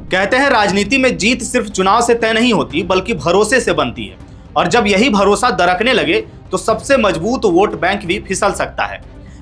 कहते हैं राजनीति में जीत सिर्फ चुनाव से तय नहीं होती बल्कि भरोसे से बनती है, और जब यही भरोसा दरकने लगे तो सबसे मजबूत वोट बैंक भी फिसल सकता है।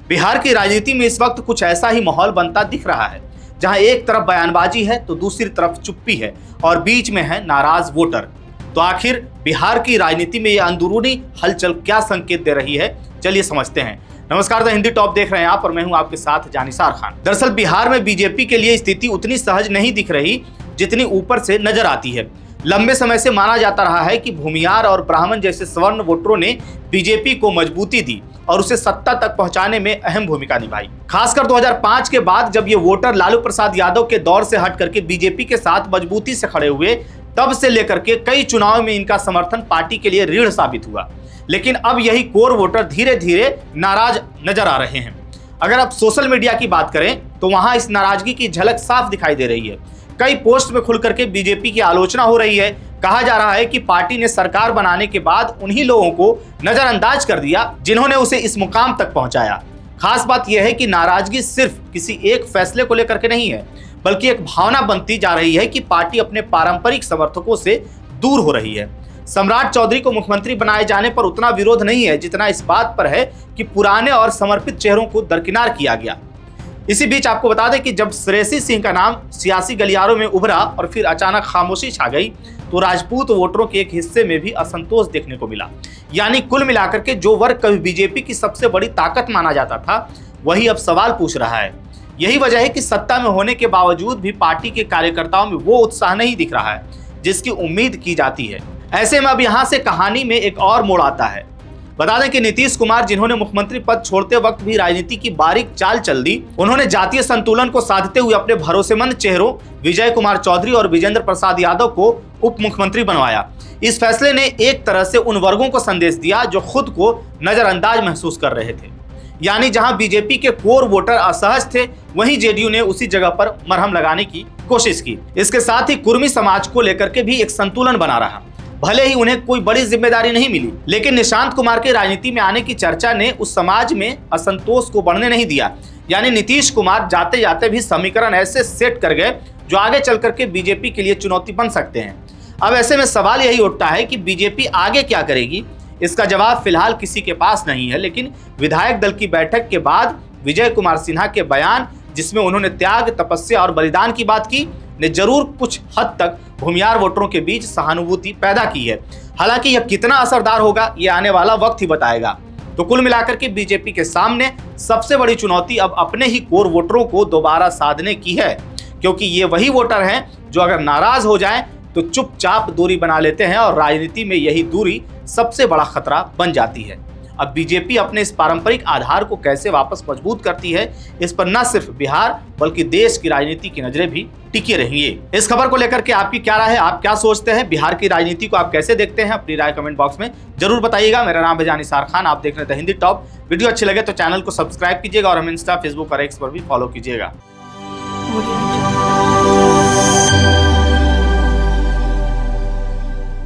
बिहार की राजनीति में इस वक्त कुछ ऐसा ही माहौल बनता दिख रहा है, जहां एक तरफ बयानबाजी है तो दूसरी तरफ चुप्पी है और बीच में है नाराज वोटर। तो आखिर बिहार की राजनीति में यह अंदरूनी हलचल क्या संकेत दे रही है, चलिए समझते हैं। नमस्कार, द हिंदी टॉप देख रहे हैं आप और मैं हूं आपके साथ जानिसार खान। दरअसल बिहार में बीजेपी के लिए स्थिति उतनी सहज नहीं दिख रही जितनी ऊपर से नजर आती है। लंबे समय से माना जाता रहा है कि भूमियार और ब्राह्मण जैसे सवर्ण वोटरों ने बीजेपी को मजबूती दी और उसे सत्ता तक पहुंचाने में अहम भूमिका निभाई। खासकर 2005 के बाद जब ये वोटर लालू प्रसाद यादव के दौर से हट करके बीजेपी के साथ मजबूती से खड़े हुए, तब से लेकर के कई चुनाव में इनका समर्थन पार्टी के लिए रीढ़ साबित हुआ। लेकिन अब यही कोर वोटर धीरे धीरे नाराज नजर आ रहे हैं। अगर आप सोशल मीडिया की बात करें तो वहां इस नाराजगी की झलक साफ दिखाई दे रही है। कई पोस्ट में खुल करके बीजेपी की आलोचना हो रही है। कहा जा रहा है कि पार्टी ने सरकार बनाने के बाद उन्हीं लोगों को नजरअंदाज कर दिया जिन्होंने उसे इस मुकाम तक पहुंचाया। खास बात यह है कि नाराजगी सिर्फ किसी एक फैसले को लेकर के नहीं है, बल्कि एक भावना बनती जा रही है कि पार्टी अपने पारंपरिक समर्थकों से दूर हो रही है। सम्राट चौधरी को मुख्यमंत्री बनाए जाने पर उतना विरोध नहीं है जितना इस बात पर है कि पुराने और समर्पित चेहरों को दरकिनार किया गया। इसी बीच आपको बता दें कि जब श्रेयसी सिंह का नाम सियासी गलियारों में उभरा और फिर अचानक खामोशी छा गई, तो राजपूत वोटरों के एक हिस्से में भी असंतोष देखने को मिला। यानी कुल मिलाकर के जो वर्ग कभी बीजेपी की सबसे बड़ी ताकत माना जाता था, वही अब सवाल पूछ रहा है। यही वजह है कि सत्ता में होने के बावजूद भी पार्टी के कार्यकर्ताओं में वो उत्साह नहीं दिख रहा है जिसकी उम्मीद की जाती है। ऐसे में अब यहाँ से कहानी में एक और मोड़ आता है। बता दें कि नीतीश कुमार, जिन्होंने मुख्यमंत्री पद छोड़ते वक्त भी राजनीति की बारीक चाल चल दी, उन्होंने जातीय संतुलन को साधते हुए अपने भरोसेमंद चेहरों विजय कुमार चौधरी और विजेंद्र प्रसाद यादव को उप मुख्यमंत्री बनवाया। इस फैसले ने एक तरह से उन वर्गों को संदेश दिया जो खुद को नजरअंदाज महसूस कर रहे थे। यानी जहां बीजेपी के कोर वोटर असहज थे, वहीं जेडीयू ने उसी जगह पर मरहम लगाने की कोशिश की। इसके साथ ही कुर्मी समाज को लेकर के भी एक संतुलन बना रहा। भले ही उन्हें कोई बड़ी जिम्मेदारी नहीं मिली, लेकिन निशांत कुमार के राजनीति में आने की चर्चा ने उस समाज में असंतोष को बढ़ने नहीं दिया। यानी नीतीश कुमार जाते जाते भी समीकरण ऐसे सेट कर गए जो आगे चल करके बीजेपी के लिए चुनौती बन सकते हैं। अब ऐसे में सवाल यही उठता है कि बीजेपी आगे क्या करेगी। इसका जवाब फिलहाल किसी के पास नहीं है, लेकिन विधायक दल की बैठक के बाद विजय कुमार सिन्हा के बयान, जिसमें उन्होंने त्याग, तपस्या और बलिदान की बात की, ने जरूर कुछ हद तक भूमियार वोटरों के बीच सहानुभूति पैदा की है। हालांकि यह कितना असरदार होगा, ये आने वाला वक्त ही बताएगा। तो कुल मिलाकर के बीजेपी के सामने सबसे बड़ी चुनौती अब अपने ही कोर वोटरों को दोबारा साधने की है, क्योंकि ये वही वोटर हैं जो अगर नाराज हो जाएं तो चुपचाप दूरी बना लेते हैं और राजनीति में यही दूरी सबसे बड़ा खतरा बन जाती है। अब बीजेपी अपने इस पारंपरिक आधार को कैसे वापस मजबूत करती है, इस पर न सिर्फ बिहार बल्कि देश की राजनीति की नजरें भी टिकी रहेंगी। इस खबर को लेकर के आपकी क्या राय है, आप क्या सोचते हैं, बिहार की राजनीति को आप कैसे देखते हैं? अपनी राय कमेंट बॉक्स में जरूर बताइएगा। मेरा नाम है जानिसार खान, आप देख रहे हैं द हिंदी टॉप। वीडियो अच्छी लगे तो चैनल को सब्सक्राइब कीजिएगा और हम इंस्टा, फेसबुक और एक्स पर भी फॉलो कीजिएगा।